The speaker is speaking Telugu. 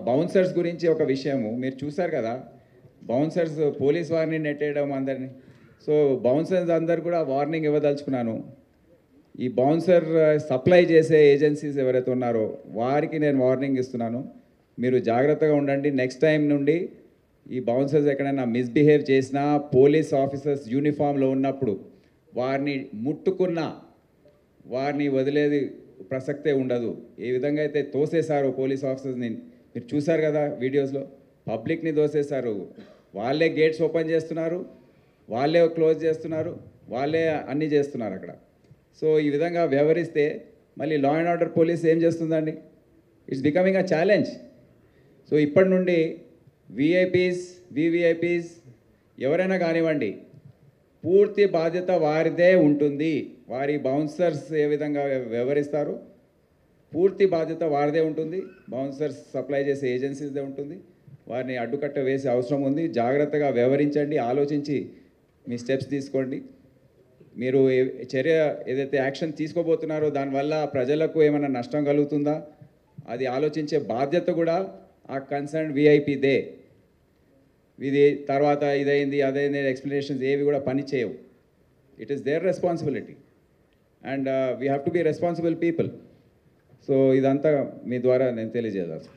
బౌన్సర్స్ గురించి ఒక విషయము మీరు చూసారు కదా, బౌన్సర్స్ పోలీస్ వారిని నెట్టేయడం అందరినీ. సో బౌన్సర్స్ అందరు కూడా వార్నింగ్ ఇవ్వదలుచుకున్నాను. ఈ బౌన్సర్ సప్లై చేసే ఏజెన్సీస్ ఎవరైతే ఉన్నారో వారికి నేను వార్నింగ్ ఇస్తున్నాను. మీరు జాగ్రత్తగా ఉండండి. నెక్స్ట్ టైం నుండి ఈ బౌన్సర్స్ ఎక్కడైనా మిస్బిహేవ్ చేసినా, పోలీస్ ఆఫీసర్స్ యూనిఫామ్లో ఉన్నప్పుడు వారిని ముట్టుకున్నా వారిని వదిలేది ప్రసక్తే ఉండదు. ఏ విధంగా అయితే తోసేశారో పోలీస్ ఆఫీసర్స్ని మీరు చూశారు కదా వీడియోస్లో, పబ్లిక్ని తోసేశారు. వాళ్ళే గేట్స్ ఓపెన్ చేస్తున్నారు, వాళ్ళే క్లోజ్ చేస్తున్నారు, వాళ్ళే అన్నీ చేస్తున్నారు అక్కడ. సో ఈ విధంగా వ్యవహరిస్తే మళ్ళీ లా అండ్ ఆర్డర్ పోలీస్ ఏం చేస్తుందండి? It's becoming a challenge. So ఇప్పటి నుండి విఐపీస్, వివిఐపీస్ ఎవరైనా కానివ్వండి, పూర్తి బాధ్యత వారిదే ఉంటుంది. వారి బౌన్సర్స్ ఏ విధంగా వ్యవహరిస్తారు, పూర్తి బాధ్యత వారిదే ఉంటుంది. బౌన్సర్స్ సప్లై చేసే ఏజెన్సీస్దే ఉంటుంది. వారిని అడ్డుకట్ట వేసే అవసరం ఉంది. జాగ్రత్తగా వ్యవహరించండి, ఆలోచించి మీ స్టెప్స్ తీసుకోండి. మీరు చర్య ఏదైతే యాక్షన్ తీసుకోబోతున్నారో దానివల్ల ప్రజలకు ఏమైనా నష్టం కలుగుతుందా అది ఆలోచించే బాధ్యత కూడా ఆ కన్సర్న్ విఐపీదే. ఇది తర్వాత ఇదైంది అదైంది ఎక్స్ప్లెనేషన్స్ ఏవి కూడా పని చేయవు. It is their responsibility and we have to be responsible people. So ఇదంతా మీ ద్వారా నేను తెలియజేయాలి.